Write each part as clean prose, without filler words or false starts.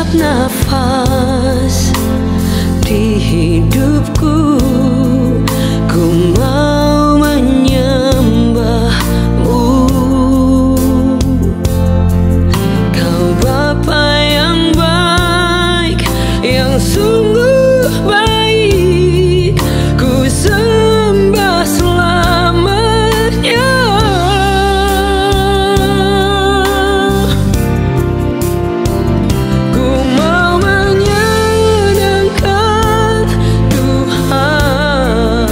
setiap nafas di hidupku, ku mau menyembahmu. Kau Bapa yang baik, yang sungguh baik, ku sembah selamanya. Ku mau menyenangkan Tuhan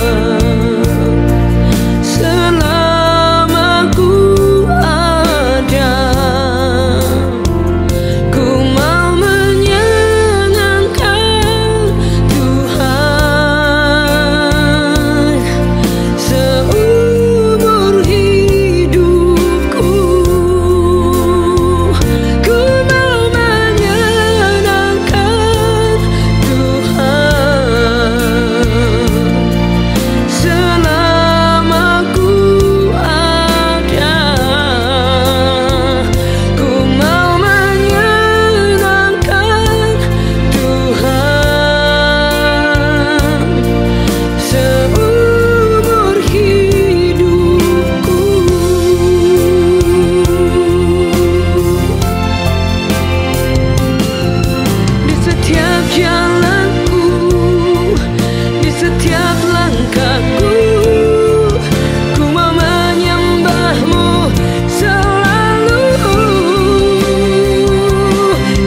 selama ku ada. Ku mau menyenangkan Tuhan seumur hidupku. Ku mau menyenangkan Tuhan selama ku ada. Ku mau menyenangkan Tuhan seumur hidupku. Di setiap jalanku, di setiap langkahku, ku mau menyembahmu selalu.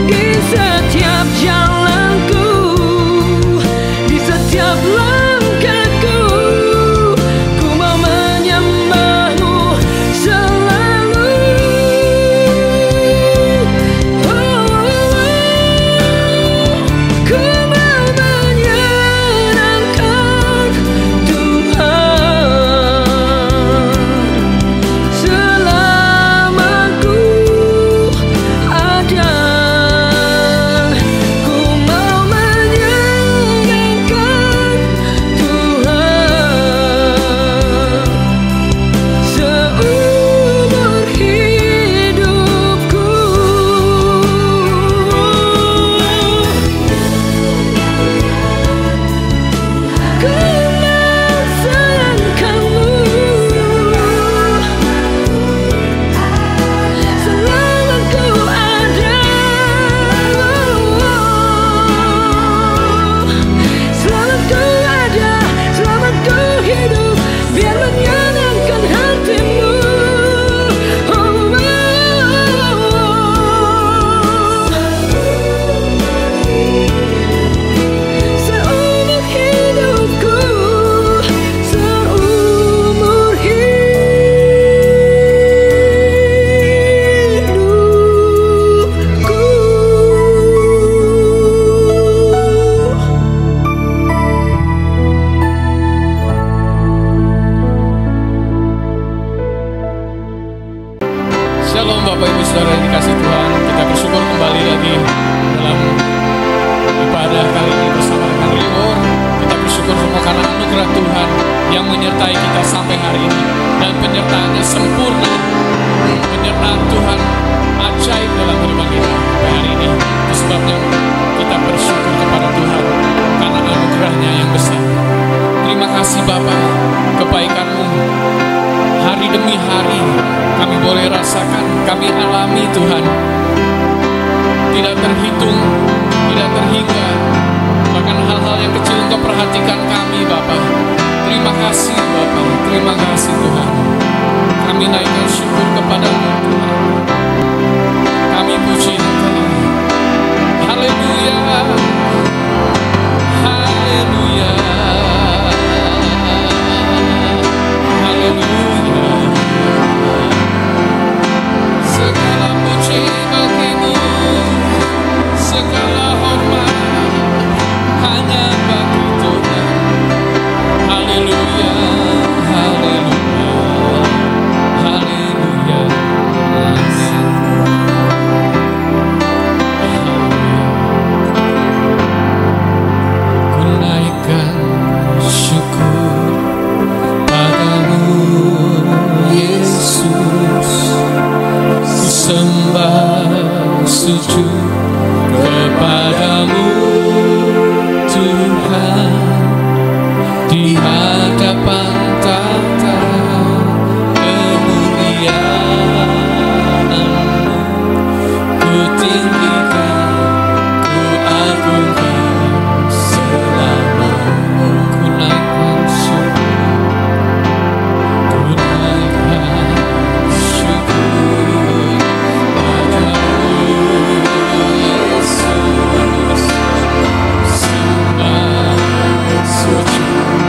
Di setiap jalanku, di setiap langkahku, ku mau menyembahmu selalu. Ku mau menyenangkan Tuhan selama ku ada. Ku mau menyenangkan Tuhan seumur hidupku. Ku mau sayangkanmu selama ku ada. Selama ku ada, selama ku hidup, biar menyenangkan hatimu. Seumur hidupku, seumur hidupku. Shalom Bapak Ibu Saudara yang dikasih Tuhan. Kita bersyukur kembali lagi dalam ibadah kali ini bersama dengan Reward. Kita bersyukur semua karena anugerah Tuhan yang menyertai kita sampai hari ini, dan penyertaannya sempurna. Penyertaan Tuhan ajaib dalam kehidupan kita sampai hari ini. Itu sebabnya kita bersyukur kepada Tuhan karena anugerahnya yang besar. Terima kasih Bapa, kebaikan-Mu hari demi hari kami boleh rasakan, kami alami Tuhan. Tidak terhitung, tidak terhingga, bahkan hal-hal yang kecil Engkau perhatikan kami Bapa. Terima kasih Bapa, terima kasih Tuhan. Kami naikkan syukur kepada-Mu Tuhan. Kami puji Engkau. Haleluya, haleluya, haleluya. Segala puji bagi-Mu, segala hormat hanya bagi Tuhan. Haleluya, haleluya, haleluya. Tuhan di hadapan tahta kemuliaan-Mu. Ku tinggikan, ku agungkan selama-Mu. Ku naikkan syukur, ku naikkan syukur padamu, Yesus. Sembah sujud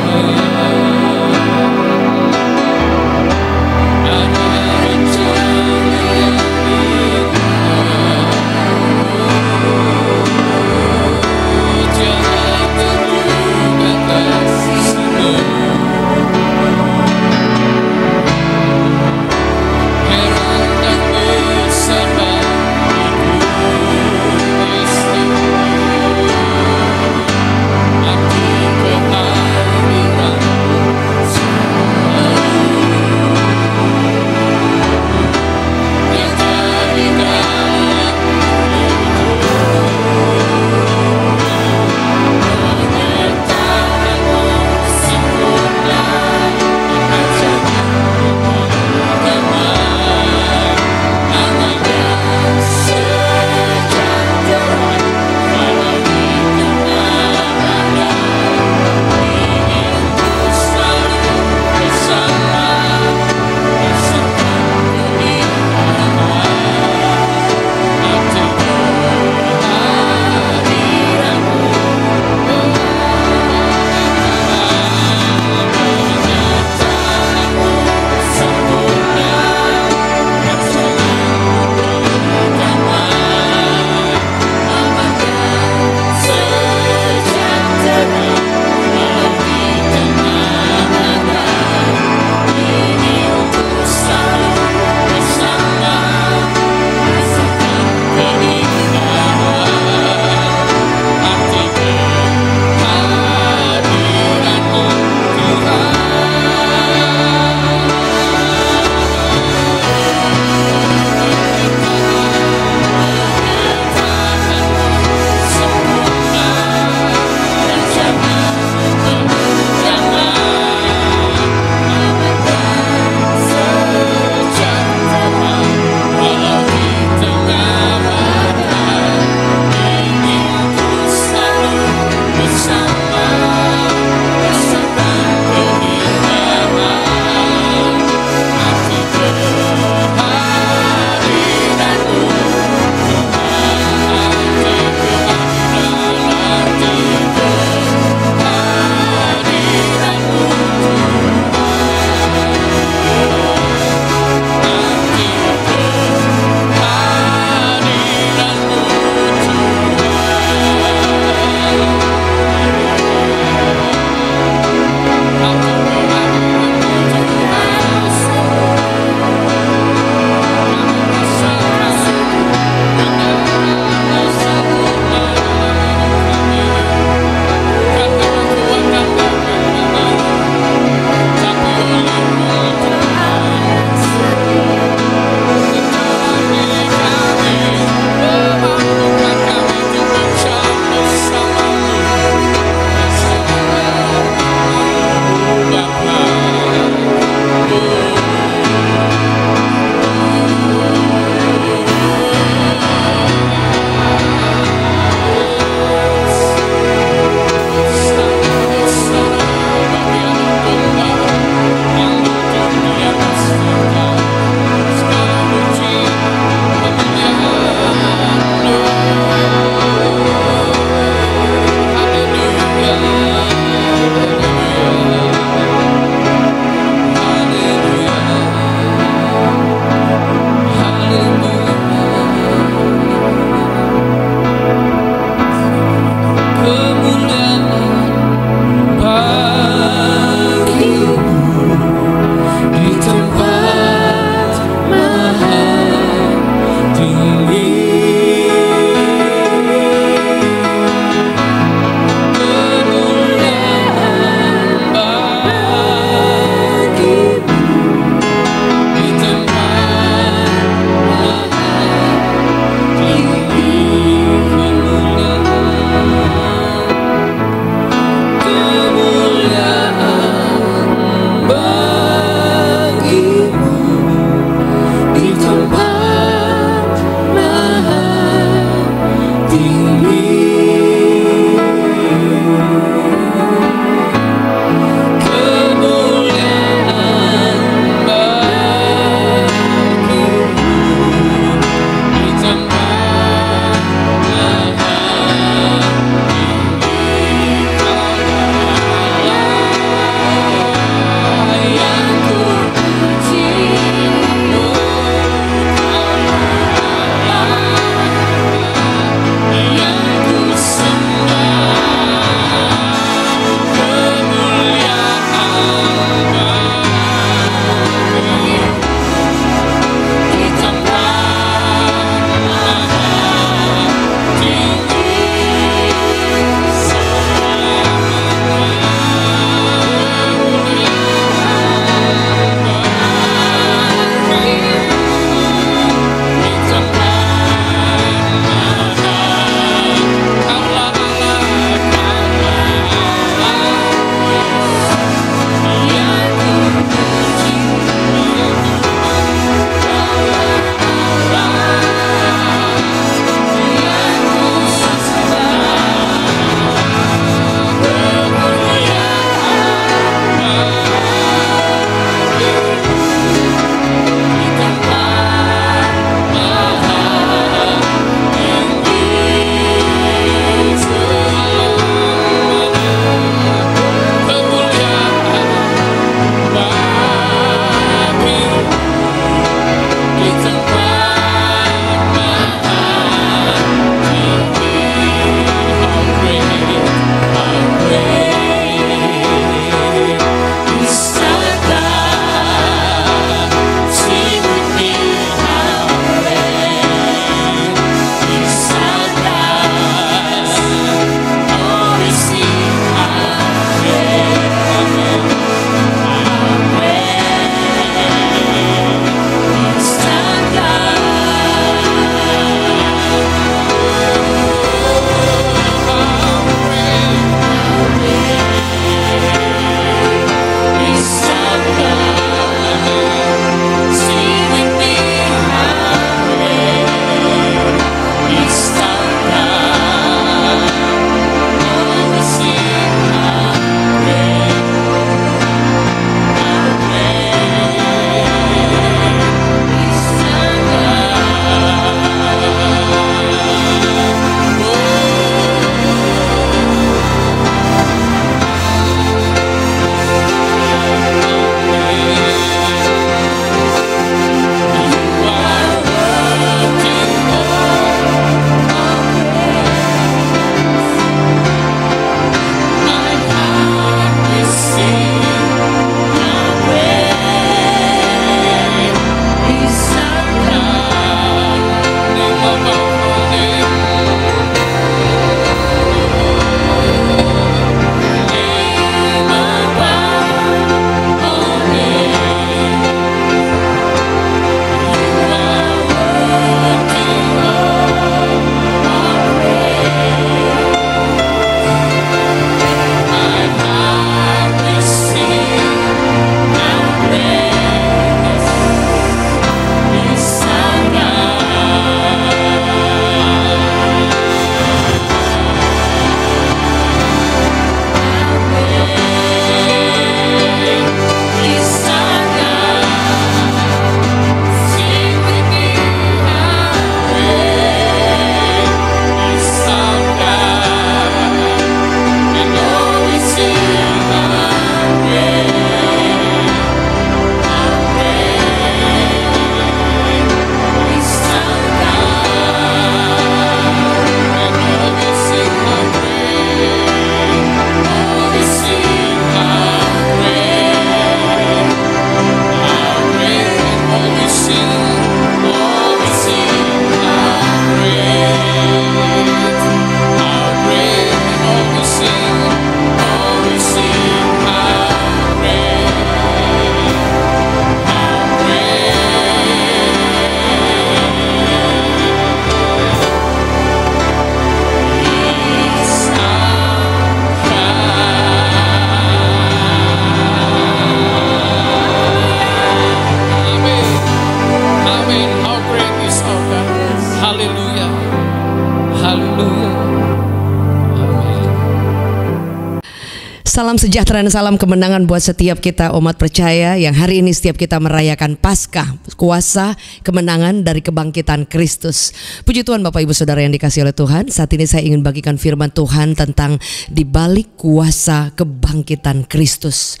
Salam sejahtera dan salam kemenangan buat setiap kita umat percaya yang hari ini setiap kita merayakan Paskah, kuasa kemenangan dari kebangkitan Kristus. Puji Tuhan Bapak Ibu Saudara yang dikasihi oleh Tuhan. Saat ini saya ingin bagikan firman Tuhan tentang di balik kuasa kebangkitan Kristus.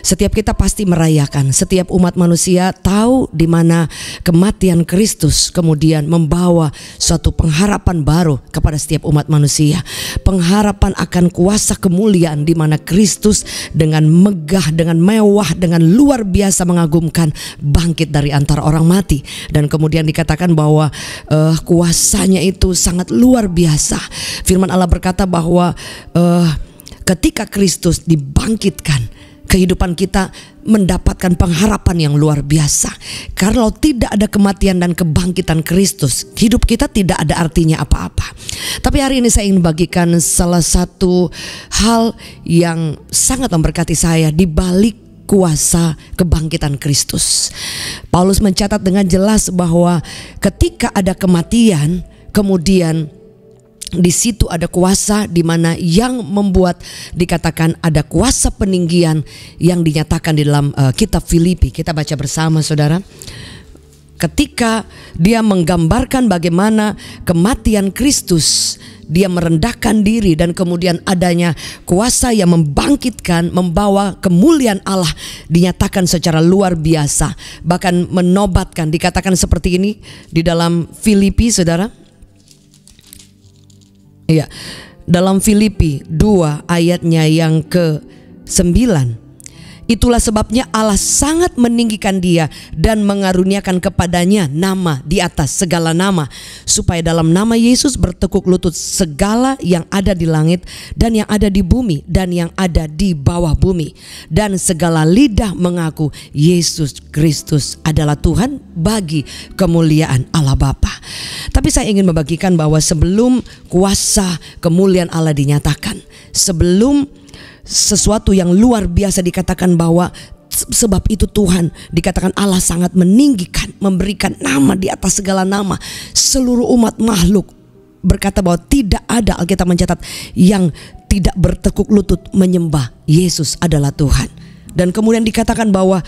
Setiap kita pasti merayakan, setiap umat manusia tahu di mana kematian Kristus kemudian membawa suatu pengharapan baru kepada setiap umat manusia. Pengharapan akan kuasa kemuliaan di mana Kristus dengan megah, dengan mewah, dengan luar biasa mengagumkan bangkit dari antara orang mati. Dan kemudian dikatakan bahwa kuasanya itu sangat luar biasa. Firman Allah berkata bahwa ketika Kristus dibangkitkan, kehidupan kita mendapatkan pengharapan yang luar biasa. Kalau tidak ada kematian dan kebangkitan Kristus, hidup kita tidak ada artinya apa-apa. Tapi hari ini saya ingin bagikan salah satu hal yang sangat memberkati saya di balik kuasa kebangkitan Kristus. Paulus mencatat dengan jelas bahwa ketika ada kematian, kemudian di situ ada kuasa di mana yang membuat dikatakan ada kuasa peninggian yang dinyatakan di dalam kitab Filipi. Kita baca bersama saudara. Ketika dia menggambarkan bagaimana kematian Kristus, dia merendahkan diri dan kemudian adanya kuasa yang membangkitkan, membawa kemuliaan Allah dinyatakan secara luar biasa. Bahkan menobatkan, dikatakan seperti ini di dalam Filipi saudara. Ya, dalam Filipi 2 ayatnya yang ke-9. Itulah sebabnya Allah sangat meninggikan dia dan mengaruniakan kepadanya nama di atas segala nama, supaya dalam nama Yesus bertekuk lutut segala yang ada di langit dan yang ada di bumi dan yang ada di bawah bumi, dan segala lidah mengaku Yesus Kristus adalah Tuhan bagi kemuliaan Allah Bapa. Tapi saya ingin membagikan bahwa sebelum kuasa kemuliaan Allah dinyatakan, sebelum sesuatu yang luar biasa dikatakan bahwa sebab itu Tuhan, dikatakan Allah sangat meninggikan, memberikan nama di atas segala nama. Seluruh umat makhluk berkata bahwa tidak ada, Alkitab mencatat, yang tidak bertekuk lutut menyembah Yesus adalah Tuhan. Dan kemudian dikatakan bahwa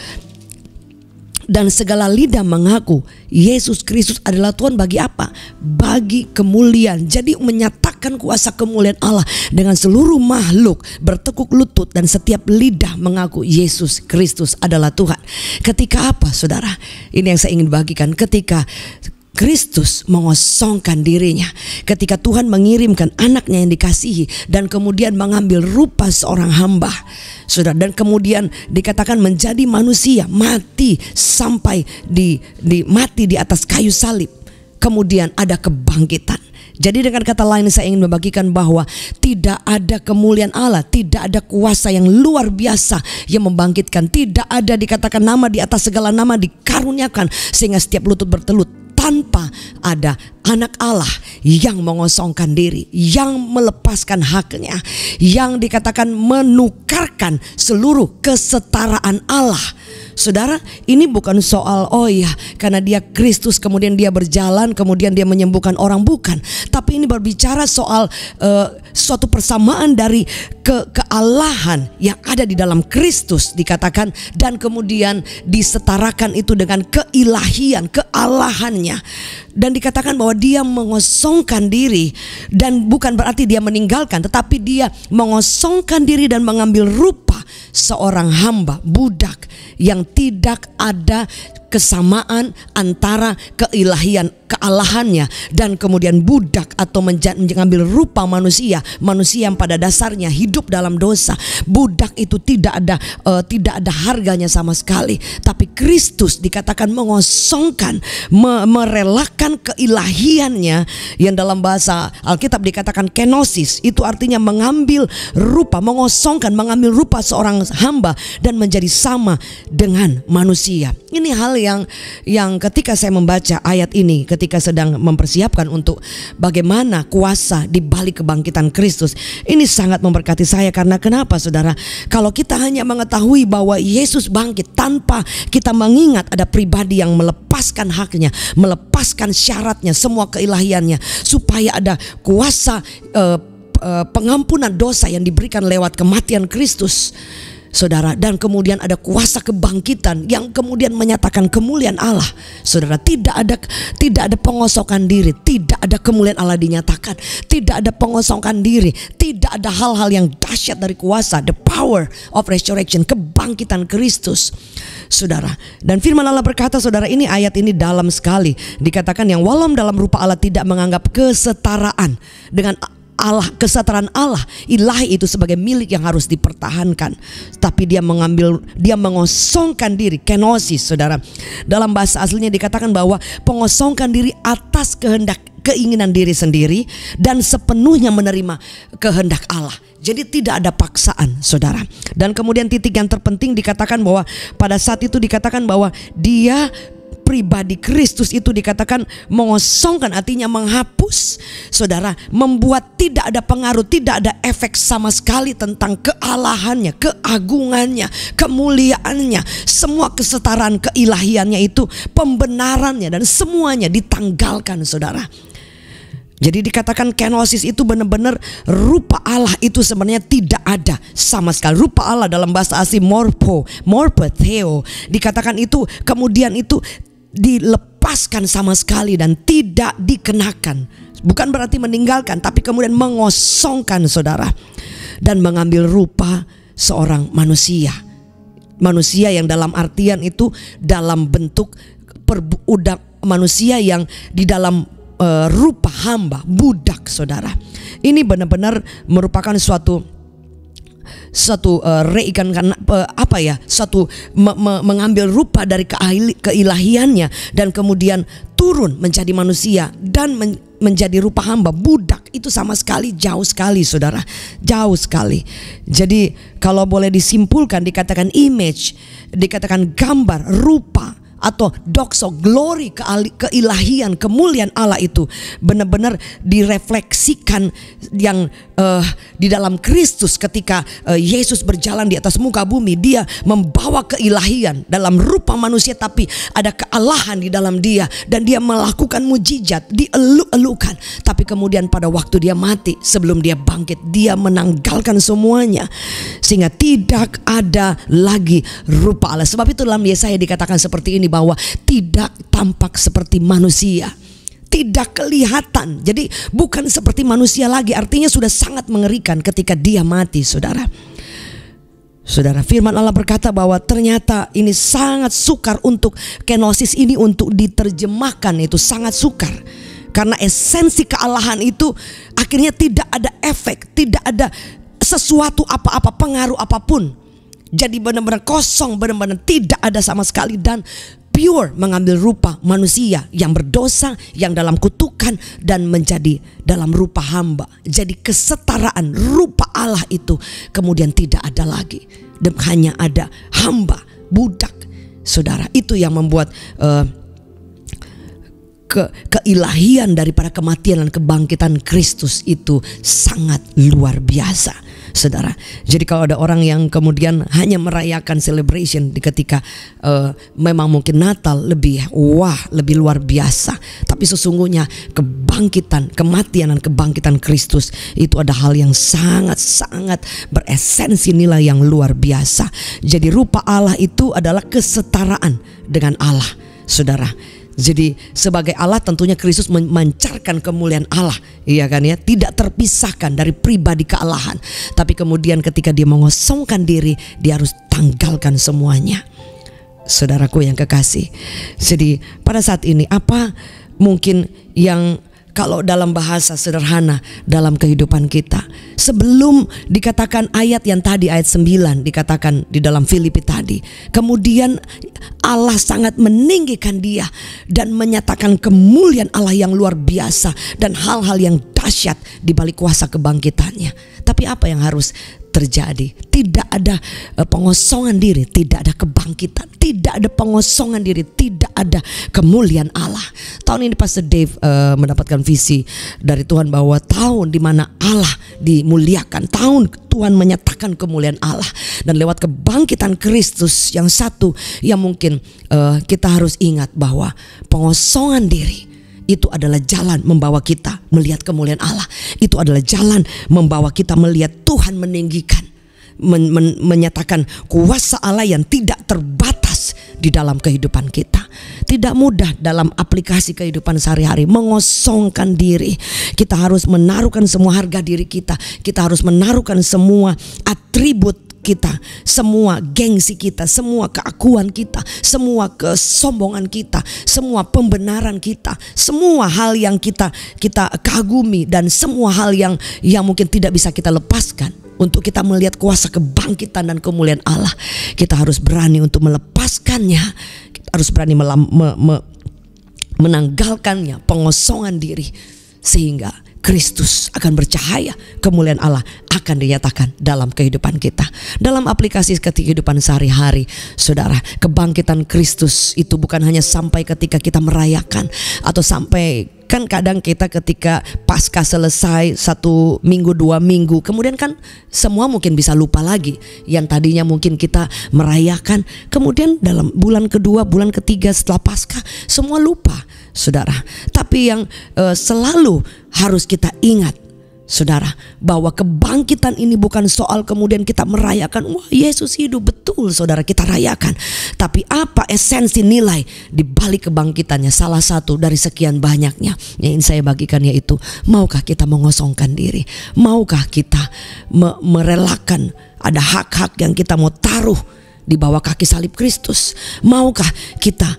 dan segala lidah mengaku Yesus Kristus adalah Tuhan bagi apa? Bagi kemuliaan. Jadi menyatakan kuasa kemuliaan Allah dengan seluruh makhluk bertekuk lutut dan setiap lidah mengaku Yesus Kristus adalah Tuhan. Ketika apa saudara? Ini yang saya ingin bagikan. Ketika Kristus mengosongkan dirinya, ketika Tuhan mengirimkan anaknya yang dikasihi dan kemudian mengambil rupa seorang hamba, saudara, dan kemudian dikatakan menjadi manusia, mati sampai mati di atas kayu salib. Kemudian ada kebangkitan. Jadi dengan kata lain saya ingin membagikan bahwa tidak ada kemuliaan Allah, tidak ada kuasa yang luar biasa yang membangkitkan, tidak ada dikatakan nama di atas segala nama dikaruniakan sehingga setiap lutut bertelut, tanpa ada anak Allah yang mengosongkan diri, yang melepaskan haknya, yang dikatakan menukarkan seluruh kesetaraan Allah. Saudara, ini bukan soal oh ya karena dia Kristus kemudian dia berjalan kemudian dia menyembuhkan orang, bukan. Tapi ini berbicara soal suatu persamaan dari kealahan yang ada di dalam Kristus dikatakan, dan kemudian disetarakan itu dengan keilahian, kealahannya. Dan dikatakan bahwa dia mengosongkan diri, dan bukan berarti dia meninggalkan, tetapi dia mengosongkan diri dan mengambil rupa seorang hamba, budak yang tidak ada kesamaan antara keilahian, kealahannya dan kemudian budak atau mengambil rupa manusia yang pada dasarnya hidup dalam dosa. Budak itu tidak ada harganya sama sekali. Tapi Kristus dikatakan mengosongkan, merelakan keilahiannya, yang dalam bahasa Alkitab dikatakan kenosis, itu artinya mengambil rupa, mengosongkan, mengambil rupa seorang hamba dan menjadi sama dengan manusia. Ini hal yang ketika saya membaca ayat ini, ketika sedang mempersiapkan untuk bagaimana kuasa di balik kebangkitan Kristus, ini sangat memberkati saya. Karena kenapa saudara? Kalau kita hanya mengetahui bahwa Yesus bangkit tanpa kita mengingat ada pribadi yang melepaskan haknya, melepaskan syaratnya, semua keilahiannya, supaya ada kuasa pengampunan dosa yang diberikan lewat kematian Kristus, saudara, dan kemudian ada kuasa kebangkitan yang kemudian menyatakan kemuliaan Allah, saudara. Tidak ada pengosokan diri, tidak ada kemuliaan Allah dinyatakan, tidak ada pengosongan diri, tidak ada hal-hal yang dahsyat dari kuasa, the power of resurrection, kebangkitan Kristus, saudara. Dan firman Allah berkata, saudara, ini ayat ini dalam sekali, dikatakan yang walau dalam rupa Allah tidak menganggap kesetaraan dengan Allah, kesetaraan Allah ilahi itu sebagai milik yang harus dipertahankan, tapi dia mengosongkan diri, kenosis, saudara. Dalam bahasa aslinya dikatakan bahwa mengosongkan diri atas kehendak keinginan diri sendiri dan sepenuhnya menerima kehendak Allah. Jadi tidak ada paksaan, saudara. Dan kemudian titik yang terpenting dikatakan bahwa pada saat itu dikatakan bahwa dia pribadi Kristus itu dikatakan mengosongkan, artinya menghapus, saudara, membuat tidak ada pengaruh, tidak ada efek sama sekali tentang kealahannya, keagungannya, kemuliaannya, semua kesetaraan keilahiannya itu, pembenarannya dan semuanya ditanggalkan, saudara. Jadi dikatakan kenosis itu benar-benar rupa Allah itu sebenarnya tidak ada sama sekali. Rupa Allah dalam bahasa asli morpheo, dikatakan itu kemudian itu dilepaskan sama sekali dan tidak dikenakan. Bukan berarti meninggalkan, tapi kemudian mengosongkan, saudara, dan mengambil rupa seorang manusia. Manusia yang dalam artian itu dalam bentuk manusia yang di dalam rupa hamba, budak, saudara. Ini benar-benar merupakan suatu mengambil rupa dari keilahiannya dan kemudian turun menjadi manusia dan menjadi rupa hamba, budak. Itu sama sekali jauh sekali, saudara, jauh sekali. Jadi kalau boleh disimpulkan, dikatakan image, dikatakan gambar, rupa, atau doxo, glory, keilahian, kemuliaan Allah itu benar-benar direfleksikan yang di dalam Kristus ketika Yesus berjalan di atas muka bumi. Dia membawa keilahian dalam rupa manusia, tapi ada kealahan di dalam dia, dan dia melakukan mujizat, dieluk-elukan. Tapi kemudian pada waktu dia mati, sebelum dia bangkit, dia menanggalkan semuanya sehingga tidak ada lagi rupa Allah. Sebab itu dalam Yesaya dikatakan seperti ini, bahwa tidak tampak seperti manusia, tidak kelihatan. Jadi bukan seperti manusia lagi. Artinya sudah sangat mengerikan ketika dia mati, saudara. Saudara, firman Allah berkata bahwa ternyata ini sangat sukar untuk kenosis ini untuk diterjemahkan, itu sangat sukar. Karena esensi kealahan itu akhirnya tidak ada efek, tidak ada sesuatu apa-apa, pengaruh apapun. Jadi benar-benar kosong, benar-benar tidak ada sama sekali, dan pure mengambil rupa manusia yang berdosa, yang dalam kutukan, dan menjadi dalam rupa hamba. Jadi kesetaraan rupa Allah itu kemudian tidak ada lagi, dan hanya ada hamba, budak, saudara. Itu yang membuat keilahian daripada kematian dan kebangkitan Kristus itu sangat luar biasa, saudara. Jadi kalau ada orang yang kemudian hanya merayakan celebration di ketika memang mungkin Natal lebih lebih luar biasa, tapi sesungguhnya kebangkitan, kematian dan kebangkitan Kristus itu ada hal yang sangat-sangat beresensi nilai yang luar biasa. Jadi rupa Allah itu adalah kesetaraan dengan Allah, saudara. Jadi sebagai Allah tentunya Kristus memancarkan kemuliaan Allah, iya kan ya, tidak terpisahkan dari pribadi kealahan. Tapi kemudian ketika dia mengosongkan diri, dia harus tanggalkan semuanya, saudaraku yang kekasih. Jadi pada saat ini apa mungkin yang kalau dalam bahasa sederhana dalam kehidupan kita, sebelum dikatakan ayat yang tadi, ayat 9 dikatakan di dalam Filipi tadi, kemudian Allah sangat meninggikan dia dan menyatakan kemuliaan Allah yang luar biasa dan hal-hal yang dahsyat di balik kuasa kebangkitannya. Tapi apa yang harus terjadi? Tidak ada pengosongan diri, tidak ada kebangkitan, tidak ada pengosongan diri, tidak ada kemuliaan Allah. Tahun ini Pastor Dave mendapatkan visi dari Tuhan bahwa tahun di mana Allah dimuliakan, tahun Tuhan menyatakan kemuliaan Allah, dan lewat kebangkitan Kristus yang satu yang mungkin kita harus ingat bahwa pengosongan diri Itu adalah jalan membawa kita melihat kemuliaan Allah. Itu adalah jalan membawa kita melihat Tuhan meninggikan, menyatakan kuasa Allah yang tidak terbatas di dalam kehidupan kita. Tidak mudah dalam aplikasi kehidupan sehari-hari mengosongkan diri. Kita harus menaruhkan semua harga diri kita. Kita harus menaruhkan semua atribut kita, semua gengsi kita, semua keakuan kita, semua kesombongan kita, semua pembenaran kita, semua hal yang kita kagumi, dan semua hal yang mungkin tidak bisa kita lepaskan. Untuk kita melihat kuasa kebangkitan dan kemuliaan Allah, kita harus berani untuk melepaskannya. Kita harus berani menanggalkannya, pengosongan diri, sehingga Kristus akan bercahaya, kemuliaan Allah akan dinyatakan dalam kehidupan kita. Dalam aplikasi kehidupan sehari-hari, saudara, kebangkitan Kristus itu bukan hanya sampai ketika kita merayakan, atau sampai, kan kadang kita ketika Paskah selesai 1 minggu 2 minggu, kemudian kan semua mungkin bisa lupa lagi yang tadinya mungkin kita merayakan. Kemudian dalam bulan kedua, bulan ketiga setelah Paskah, semua lupa, saudara. Tapi yang selalu harus kita ingat, saudara, bahwa kebangkitan ini bukan soal kemudian kita merayakan, wah Yesus hidup, betul saudara, kita rayakan. Tapi apa esensi nilai di balik kebangkitannya? Salah satu dari sekian banyaknya yang ingin saya bagikan, yaitu maukah kita mengosongkan diri? Maukah kita merelakan ada hak-hak yang kita mau taruh di bawah kaki salib Kristus? Maukah kita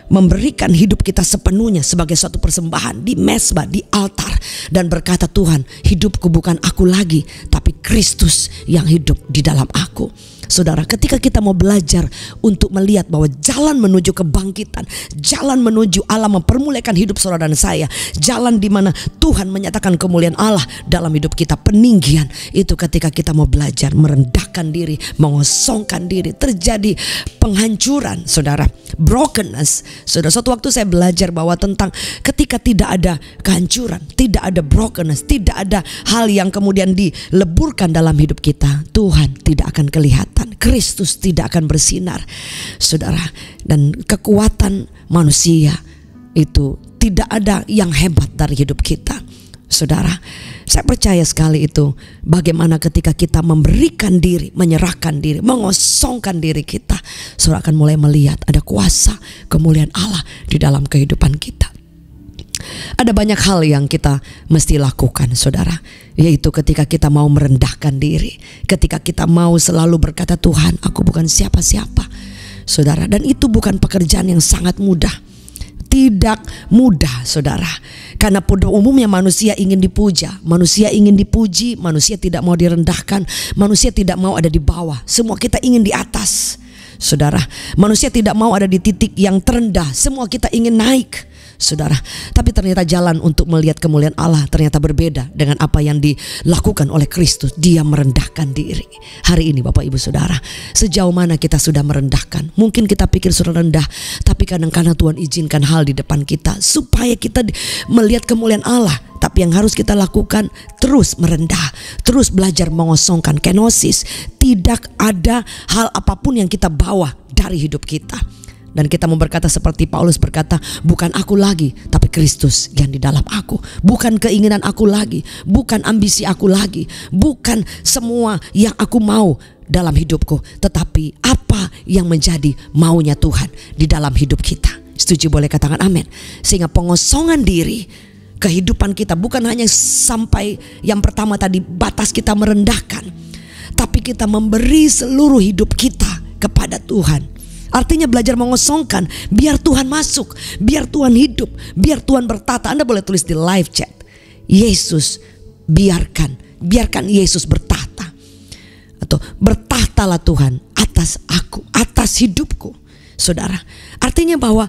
memberikan hidup kita sepenuhnya sebagai suatu persembahan di mezbah, di altar, dan berkata, Tuhan, hidupku bukan aku lagi, tapi Kristus yang hidup di dalam aku. Saudara, ketika kita mau belajar untuk melihat bahwa jalan menuju kebangkitan, jalan menuju Allah mempermuliakan hidup saudara dan saya, jalan di mana Tuhan menyatakan kemuliaan Allah dalam hidup kita, peninggian, itu ketika kita mau belajar merendahkan diri, mengosongkan diri, terjadi penghancuran, saudara, brokenness. Saudara, suatu waktu saya belajar bahwa tentang ketika tidak ada kehancuran, tidak ada brokenness, tidak ada hal yang kemudian dileburkan dalam hidup kita, Tuhan tidak akan kelihatan, Kristus tidak akan bersinar, saudara. Dan kekuatan manusia itu tidak ada yang hebat dari hidup kita, saudara. Saya percaya sekali itu, bagaimana ketika kita memberikan diri, menyerahkan diri, mengosongkan diri kita, saudara akan mulai melihat ada kuasa kemuliaan Allah di dalam kehidupan kita. Ada banyak hal yang kita mesti lakukan, saudara, yaitu ketika kita mau merendahkan diri, ketika kita mau selalu berkata, Tuhan, aku bukan siapa-siapa, saudara. Dan itu bukan pekerjaan yang sangat mudah. Tidak mudah, saudara, karena pada umumnya manusia ingin dipuja, manusia ingin dipuji, manusia tidak mau direndahkan, manusia tidak mau ada di bawah, semua kita ingin di atas, saudara. Manusia tidak mau ada di titik yang terendah, semua kita ingin naik, saudara. Tapi ternyata jalan untuk melihat kemuliaan Allah ternyata berbeda dengan apa yang dilakukan oleh Kristus. Dia merendahkan diri. Hari ini Bapak Ibu Saudara, sejauh mana kita sudah merendahkan? Mungkin kita pikir sudah rendah, tapi kadang-kadang Tuhan izinkan hal di depan kita supaya kita melihat kemuliaan Allah. Tapi yang harus kita lakukan, terus merendah, terus belajar mengosongkan, kenosis. Tidak ada hal apapun yang kita bawa dari hidup kita. Dan kita mau berkata seperti Paulus berkata, bukan aku lagi, tapi Kristus yang di dalam aku. Bukan keinginan aku lagi, bukan ambisi aku lagi, bukan semua yang aku mau dalam hidupku, tetapi apa yang menjadi maunya Tuhan di dalam hidup kita. Setuju, boleh katakan amin. Sehingga pengosongan diri, kehidupan kita bukan hanya sampai yang pertama tadi, batas kita merendahkan, tapi kita memberi seluruh hidup kita kepada Tuhan. Artinya belajar mengosongkan, biar Tuhan masuk, biar Tuhan hidup, biar Tuhan bertata. Anda boleh tulis di live chat, Yesus, biarkan Yesus bertata. Atau bertahtalah Tuhan atas aku, atas hidupku, saudara. Artinya bahwa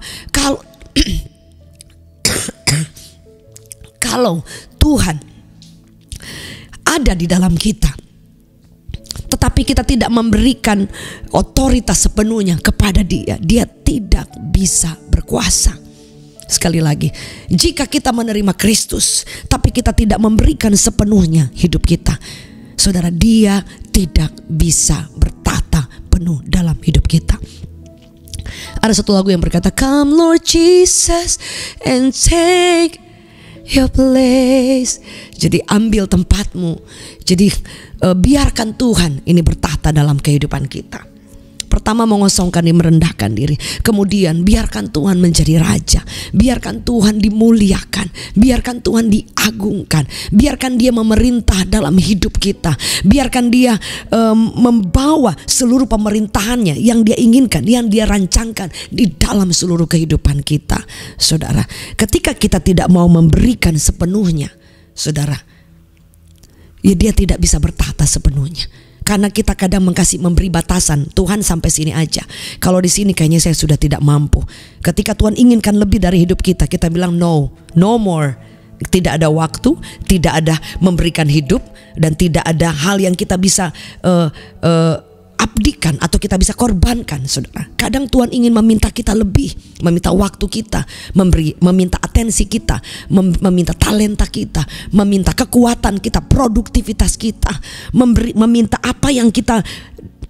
kalau Tuhan ada di dalam kita, tetapi kita tidak memberikan otoritas sepenuhnya kepada Dia, Dia tidak bisa berkuasa. Sekali lagi, jika kita menerima Kristus tapi kita tidak memberikan sepenuhnya hidup kita, saudara, Dia tidak bisa bertata penuh dalam hidup kita. Ada satu lagu yang berkata, Come Lord Jesus and take your place. Jadi ambil tempatmu. Jadi biarkan Tuhan ini bertahta dalam kehidupan kita. Pertama mengosongkan diri, merendahkan diri. Kemudian biarkan Tuhan menjadi raja. Biarkan Tuhan dimuliakan. Biarkan Tuhan diagungkan. Biarkan dia memerintah dalam hidup kita. Biarkan dia membawa seluruh pemerintahannya yang dia inginkan, yang dia rancangkan di dalam seluruh kehidupan kita. Saudara, ketika kita tidak mau memberikan sepenuhnya, saudara, ya dia tidak bisa bertahta sepenuhnya. Karena kita kadang memberi batasan, Tuhan sampai sini aja. Kalau di sini kayaknya saya sudah tidak mampu. Ketika Tuhan inginkan lebih dari hidup kita, kita bilang no more. Tidak ada waktu, tidak ada memberikan hidup, dan tidak ada hal yang kita bisa abdikan atau kita bisa korbankan, saudara. Kadang Tuhan ingin meminta kita lebih, meminta waktu kita, meminta atensi kita, meminta talenta kita, meminta kekuatan kita, produktivitas kita, meminta apa yang kita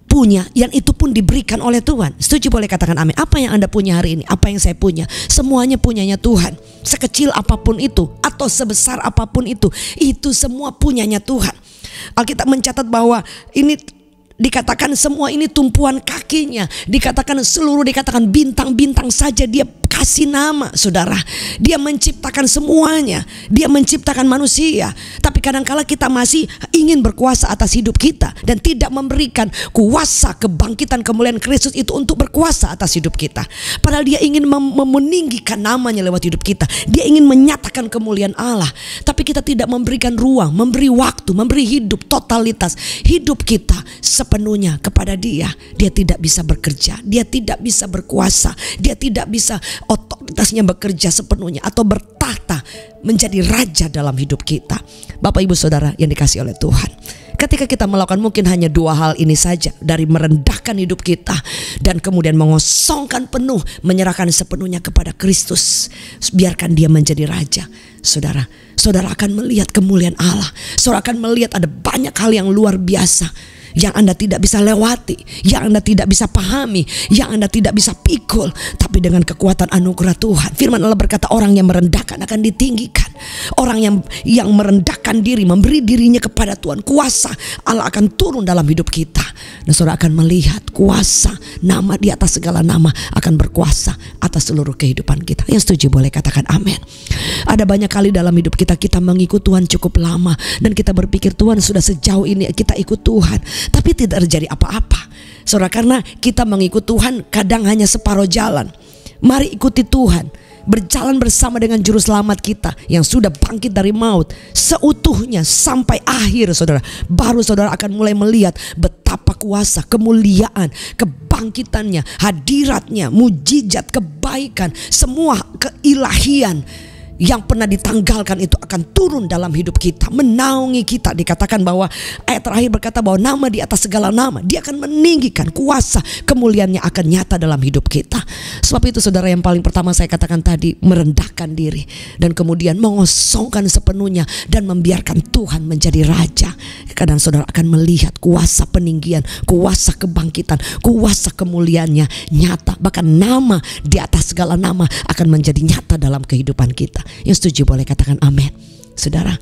punya, yang itu pun diberikan oleh Tuhan. Setuju, boleh katakan amin. Apa yang Anda punya hari ini, apa yang saya punya, semuanya punyanya Tuhan. Sekecil apapun itu atau sebesar apapun itu semua punyanya Tuhan. Alkitab mencatat bahwa ini dikatakan semua ini tumpuan kakinya. Dikatakan seluruh, dikatakan bintang-bintang saja dia kasih nama, saudara. Dia menciptakan semuanya. Dia menciptakan manusia. Tapi kadangkala kita masih ingin berkuasa atas hidup kita dan tidak memberikan kuasa kebangkitan kemuliaan Kristus itu untuk berkuasa atas hidup kita. Padahal dia ingin meninggikan namanya lewat hidup kita. Dia ingin menyatakan kemuliaan Allah. Tapi kita tidak memberikan ruang, memberi waktu, memberi hidup, totalitas hidup kita sepenuhnya kepada dia. Dia tidak bisa bekerja, dia tidak bisa berkuasa, dia tidak bisa otoritasnya bekerja sepenuhnya atau bertahta menjadi raja dalam hidup kita. Bapak ibu saudara yang dikasihi oleh Tuhan, ketika kita melakukan mungkin hanya dua hal ini saja, dari merendahkan hidup kita dan kemudian mengosongkan penuh, menyerahkan sepenuhnya kepada Kristus, biarkan dia menjadi raja, saudara akan melihat kemuliaan Allah. Saudara akan melihat ada banyak hal yang luar biasa yang Anda tidak bisa lewati, yang Anda tidak bisa pahami, yang Anda tidak bisa pikul. Tapi dengan kekuatan anugerah Tuhan, firman Allah berkata, orang yang merendahkan akan ditinggikan. Orang yang merendahkan diri, memberi dirinya kepada Tuhan, kuasa Allah akan turun dalam hidup kita. Dan saudara akan melihat kuasa nama di atas segala nama akan berkuasa atas seluruh kehidupan kita. Yang setuju boleh katakan amin. Ada banyak kali dalam hidup kita mengikut Tuhan cukup lama dan kita berpikir Tuhan sudah sejauh ini kita ikut Tuhan, tapi tidak terjadi apa-apa, saudara, karena kita mengikut Tuhan kadang hanya separuh jalan. Mari ikuti Tuhan, berjalan bersama dengan juru selamat kita yang sudah bangkit dari maut seutuhnya sampai akhir, saudara. Baru saudara akan mulai melihat betapa kuasa, kemuliaan, kebangkitannya, hadiratnya, mujizat, kebaikan, semua keilahian yang pernah ditanggalkan itu akan turun dalam hidup kita, menaungi kita. Dikatakan bahwa ayat terakhir berkata bahwa nama di atas segala nama, dia akan meninggikan, kuasa kemuliaannya akan nyata dalam hidup kita. Sebab itu saudara, yang paling pertama saya katakan tadi, merendahkan diri dan kemudian mengosongkan sepenuhnya dan membiarkan Tuhan menjadi raja. Kadang saudara akan melihat kuasa peninggian, kuasa kebangkitan, kuasa kemuliaannya nyata. Bahkan nama di atas segala nama akan menjadi nyata dalam kehidupan kita. Yang setuju boleh katakan amin, saudara.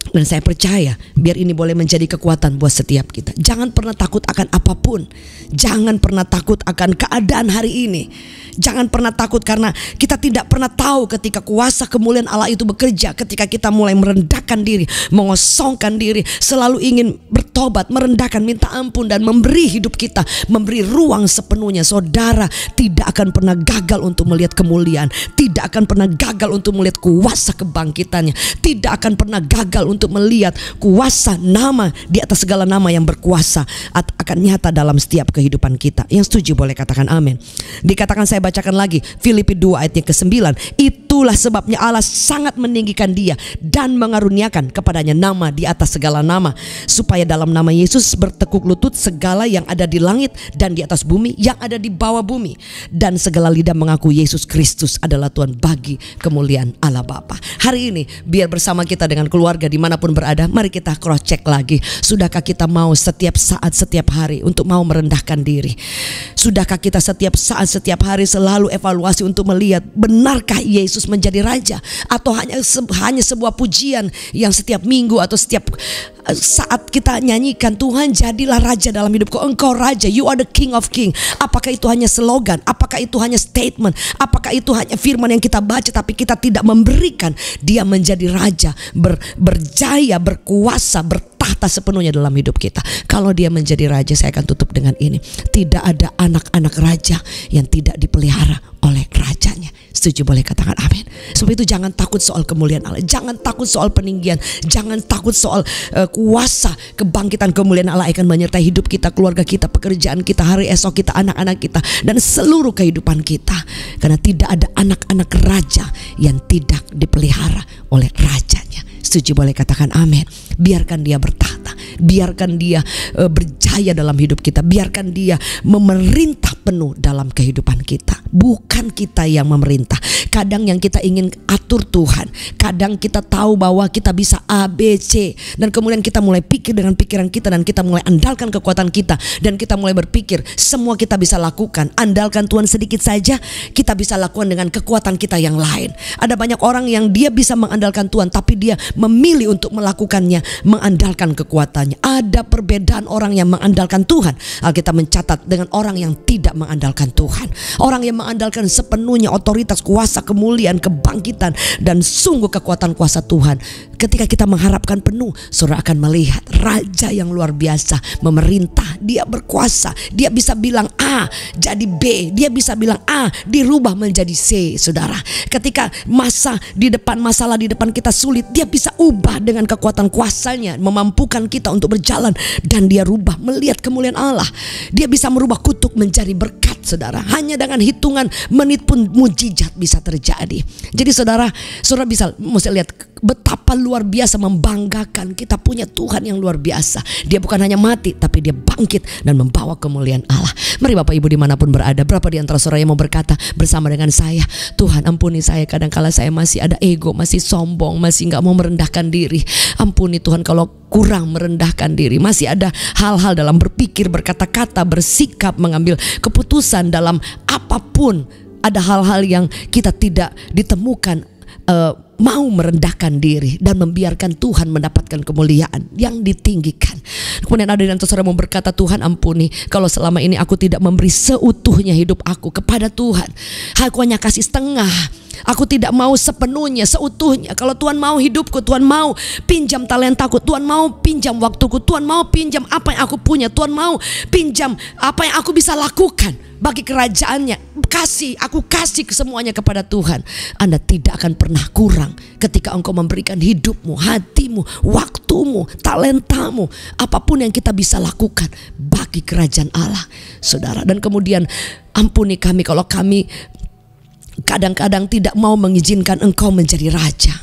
Dan saya percaya biar ini boleh menjadi kekuatan buat setiap kita. Jangan pernah takut akan apapun. Jangan pernah takut akan keadaan hari ini. Jangan pernah takut karena kita tidak pernah tahu ketika kuasa kemuliaan Allah itu bekerja. Ketika kita mulai merendahkan diri, mengosongkan diri, selalu ingin bertobat, merendahkan, minta ampun dan memberi hidup kita, memberi ruang sepenuhnya. Saudara tidak akan pernah gagal untuk melihat kemuliaan, tidak akan pernah gagal untuk melihat kuasa kebangkitannya, tidak akan pernah gagal untuk melihat kuasa nama di atas segala nama yang berkuasa akan nyata dalam setiap kehidupan kita. Yang setuju boleh katakan amin. Dikatakan, saya bacakan lagi Filipi 2 ayatnya ke-9. Itulah sebabnya Allah sangat meninggikan dia dan mengaruniakan kepadanya nama di atas segala nama, supaya dalam dalam nama Yesus bertekuk lutut segala yang ada di langit dan di atas bumi, yang ada di bawah bumi, dan segala lidah mengaku Yesus Kristus adalah Tuhan bagi kemuliaan Allah Bapa. Hari ini biar bersama kita dengan keluarga dimanapun berada, mari kita cross check lagi. Sudahkah kita mau setiap saat, setiap hari untuk mau merendahkan diri? Sudahkah kita setiap saat, setiap hari selalu evaluasi untuk melihat benarkah Yesus menjadi Raja, atau hanya sebuah pujian yang setiap minggu atau setiap saat kita nyanyikan, Tuhan jadilah Raja dalam hidupku, Engkau Raja, You are the King of King. Apakah itu hanya slogan? Apakah itu hanya statement? Apakah itu hanya firman yang kita baca tapi kita tidak memberikan dia menjadi Raja, berjaya, berkuasa, bertahta sepenuhnya dalam hidup kita? Kalau dia menjadi Raja, saya akan tutup dengan ini: tidak ada anak-anak Raja yang tidak dipelihara oleh Rajanya. Setuju? Boleh katakan amin. Sebab itu jangan takut soal kemuliaan Allah, jangan takut soal peninggian, jangan takut soal kuasa kebangkitan kemuliaan Allah akan menyertai hidup kita, keluarga kita, pekerjaan kita, hari esok kita, anak-anak kita, dan seluruh kehidupan kita. Karena tidak ada anak-anak Raja yang tidak dipelihara oleh Rajanya. Setuju? Boleh katakan amin. Biarkan dia bertahta, biarkan dia berjaya dalam hidup kita, biarkan dia memerintah penuh dalam kehidupan kita, bukan kita yang memerintah. Kadang yang kita ingin atur Tuhan, kadang kita tahu bahwa kita bisa A, B, C, dan kemudian kita mulai pikir dengan pikiran kita, dan kita mulai andalkan kekuatan kita, dan kita mulai berpikir semua kita bisa lakukan. Andalkan Tuhan sedikit saja, kita bisa lakukan dengan kekuatan kita yang lain. Ada banyak orang yang dia bisa mengandalkan Tuhan, tapi dia memilih untuk melakukannya mengandalkan kekuatannya. Ada perbedaan orang yang mengandalkan Tuhan, Alkitab mencatat, dengan orang yang tidak mengandalkan Tuhan. Orang yang mengandalkan sepenuhnya otoritas, kuasa, kemuliaan, kebangkitan, dan sungguh kekuatan kuasa Tuhan. Ketika kita mengharapkan penuh, saudara akan melihat Raja yang luar biasa memerintah. Dia berkuasa, dia bisa bilang A jadi B, dia bisa bilang A dirubah menjadi C. Saudara, ketika masalah di depan kita sulit, dia bisa ubah dengan kekuatan kuasanya, memampukan kita untuk berjalan, dan dia rubah melihat kemuliaan Allah. Dia bisa merubah kutuk menjadi berkat. Saudara, hanya dengan hitungan menit pun mujizat bisa terjadi. Jadi saudara bisa mesti lihat betapa luar biasa membanggakan kita punya Tuhan yang luar biasa. Dia bukan hanya mati, tapi dia bangkit dan membawa kemuliaan Allah. Mari Bapak Ibu dimanapun berada, berapa di antara saudara yang mau berkata bersama dengan saya, Tuhan ampuni saya, kadang-kala saya masih ada ego, masih sombong, masih gak mau merendahkan diri. Ampuni Tuhan kalau kurang merendahkan diri, masih ada hal-hal dalam berpikir, berkata-kata, bersikap, mengambil keputusan dalam apapun. Ada hal-hal yang kita tidak ditemukan mau merendahkan diri dan membiarkan Tuhan mendapatkan kemuliaan yang ditinggikan. Kemudian ada yang saudara mau berkata, Tuhan ampuni kalau selama ini aku tidak memberi seutuhnya hidup aku kepada Tuhan. Aku hanya kasih setengah. Aku tidak mau sepenuhnya, seutuhnya. Kalau Tuhan mau hidupku, Tuhan mau pinjam talentaku, Tuhan mau pinjam waktuku, Tuhan mau pinjam apa yang aku punya, Tuhan mau pinjam apa yang aku bisa lakukan bagi kerajaannya. Aku kasih semuanya kepada Tuhan. Anda tidak akan pernah kurang ketika engkau memberikan hidupmu, hatimu, waktumu, talentamu, apapun yang kita bisa lakukan bagi kerajaan Allah, saudara. Dan kemudian ampuni kami kalau kami kadang-kadang tidak mau mengizinkan engkau menjadi Raja.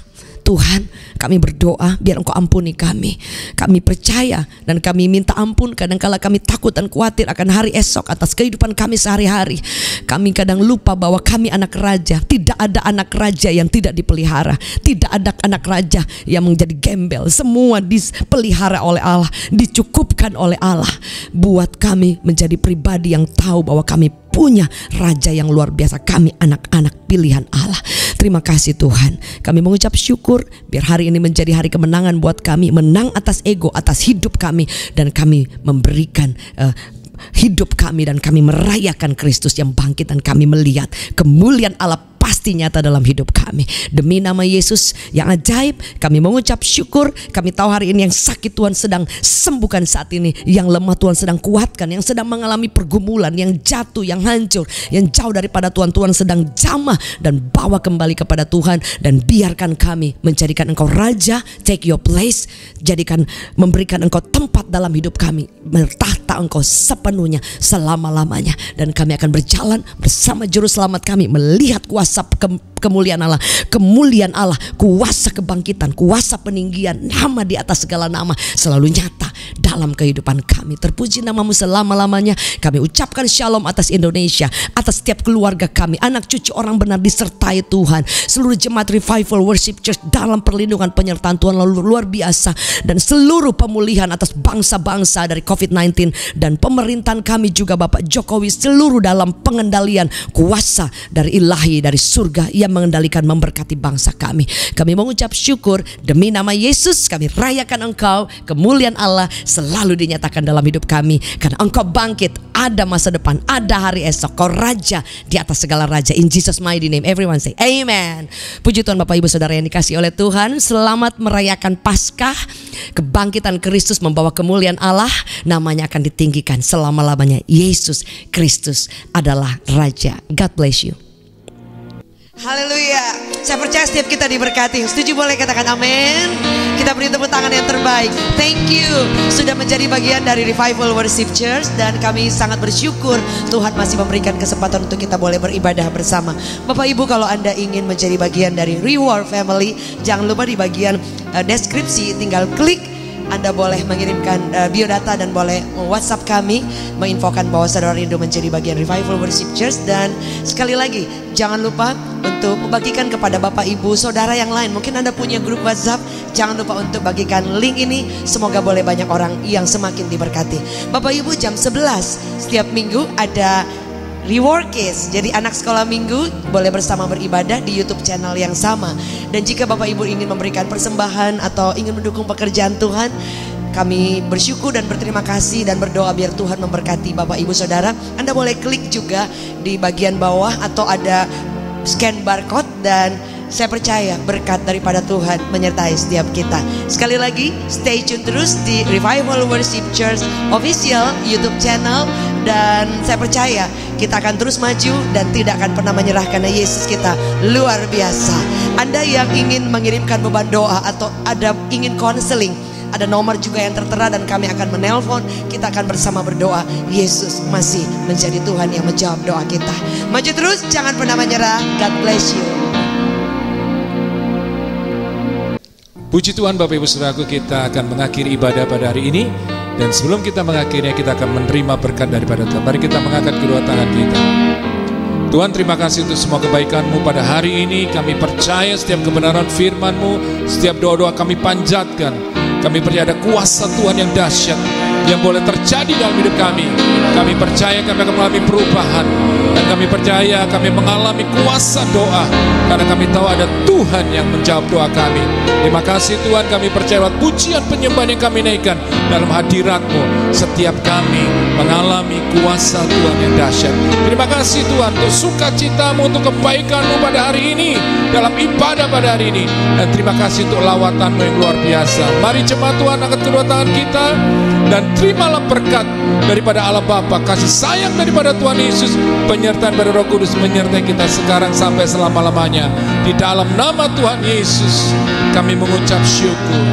Tuhan, kami berdoa biar engkau ampuni kami. Kami percaya dan kami minta ampun kadang-kala kami takut dan khawatir akan hari esok atas kehidupan kami sehari-hari. Kami kadang lupa bahwa kami anak Raja. Tidak ada anak Raja yang tidak dipelihara. Tidak ada anak Raja yang menjadi gembel. Semua dipelihara oleh Allah, dicukupkan oleh Allah. Buat kami menjadi pribadi yang tahu bahwa kami punya Raja yang luar biasa. Kami anak-anak pilihan Allah. Terima kasih Tuhan. Kami mengucap syukur biar hari ini menjadi hari kemenangan buat kami. Menang atas ego, atas hidup kami. Dan kami memberikan hidup kami dan kami merayakan Kristus yang bangkit. Dan kami melihat kemuliaan Allah pasti nyata dalam hidup kami. Demi nama Yesus yang ajaib, kami mengucap syukur. Kami tahu hari ini yang sakit Tuhan sedang sembuhkan saat ini, yang lemah Tuhan sedang kuatkan, yang sedang mengalami pergumulan, yang jatuh, yang hancur, yang jauh daripada Tuhan, Tuhan sedang jamah dan bawa kembali kepada Tuhan. Dan biarkan kami menjadikan Engkau Raja. Take your place. Memberikan Engkau tempat dalam hidup kami, bertahta Engkau sepenuhnya selama-lamanya. Dan kami akan berjalan bersama Juru Selamat kami, melihat kuasa kemuliaan Allah, kemuliaan Allah, kuasa kebangkitan, kuasa peninggian, nama di atas segala nama selalu nyata dalam kehidupan kami. Terpuji namamu selama-lamanya. Kami ucapkan shalom atas Indonesia, atas setiap keluarga kami, anak cucu orang benar disertai Tuhan. Seluruh jemaat Revival Worship Church dalam perlindungan penyertaan Tuhan lalu luar biasa. Dan seluruh pemulihan atas bangsa-bangsa dari COVID-19 dan pemerintahan kami juga Bapak Jokowi, seluruh dalam pengendalian kuasa dari ilahi, dari surga yang mengendalikan, memberkati bangsa kami. Kami mengucap syukur demi nama Yesus. Kami rayakan Engkau, kemuliaan Allah selalu dinyatakan dalam hidup kami. Karena Engkau bangkit, ada masa depan, ada hari esok. Kau raja di atas segala raja. In Jesus mighty name, everyone say amen. Puji Tuhan Bapak Ibu Saudara yang dikasihi oleh Tuhan. Selamat merayakan Paskah. Kebangkitan Kristus membawa kemuliaan Allah. Namanya akan ditinggikan selama-lamanya. Yesus Kristus adalah Raja. God bless you. Haleluya. Saya percaya setiap kita diberkati. Setuju boleh katakan amin. Kita beri tepuk tangan yang terbaik. Thank you sudah menjadi bagian dari Revival Worship Church. Dan kami sangat bersyukur Tuhan masih memberikan kesempatan untuk kita boleh beribadah bersama. Bapak Ibu, kalau Anda ingin menjadi bagian dari Reward Family, jangan lupa di bagian deskripsi tinggal klik. Anda boleh mengirimkan biodata dan boleh WhatsApp kami menginfokan bahwa saudara rindu menjadi bagian Revival Worship Church. Dan sekali lagi jangan lupa untuk membagikan kepada Bapak Ibu Saudara yang lain. Mungkin Anda punya grup WhatsApp, jangan lupa untuk bagikan link ini. Semoga boleh banyak orang yang semakin diberkati. Bapak Ibu, jam 11 setiap minggu ada Reward Case. Jadi anak sekolah minggu boleh bersama beribadah di YouTube channel yang sama. Dan jika Bapak Ibu ingin memberikan persembahan atau ingin mendukung pekerjaan Tuhan, kami bersyukur dan berterima kasih dan berdoa biar Tuhan memberkati Bapak Ibu Saudara. Anda boleh klik juga di bagian bawah atau ada scan barcode, dan saya percaya berkat daripada Tuhan menyertai setiap kita. Sekali lagi stay tune terus di Revival Worship Church Official YouTube channel. Dan saya percaya kita akan terus maju dan tidak akan pernah menyerah karena Yesus kita luar biasa. Anda yang ingin mengirimkan beban doa atau ada ingin konseling, ada nomor juga yang tertera dan kami akan menelpon. Kita akan bersama berdoa. Yesus masih menjadi Tuhan yang menjawab doa kita. Maju terus, jangan pernah menyerah. God bless you. Puji Tuhan Bapak Ibu Saudaraku, kita akan mengakhiri ibadah pada hari ini. Dan sebelum kita mengakhirinya, kita akan menerima berkat daripada Tuhan. Mari kita mengangkat kedua tangan kita. Tuhan, terima kasih untuk semua kebaikan-Mu pada hari ini. Kami percaya setiap kebenaran firman-Mu, setiap doa-doa kami panjatkan. Kami percaya ada kuasa Tuhan yang dahsyat yang boleh terjadi dalam hidup kami. Kami percaya kami akan mengalami perubahan. Dan kami percaya kami mengalami kuasa doa, karena kami tahu ada Tuhan yang menjawab doa kami. Terima kasih Tuhan, kami percaya lewat pujian penyembahan yang kami naikkan dalam hadirat-Mu, setiap kami mengalami kuasa Tuhan yang dahsyat. Terima kasih Tuhan untuk sukacita-Mu, untuk kebaikan-Mu pada hari ini, dalam ibadah pada hari ini. Dan terima kasih untuk lawatan-Mu yang luar biasa. Mari jemaat Tuhan angkat kedua tangan kita dan terimalah berkat daripada Allah Bapa, kasih sayang daripada Tuhan Yesus, penyertaan dari Roh Kudus menyertai kita sekarang sampai selama-lamanya. Di dalam nama Tuhan Yesus kami mengucap syukur.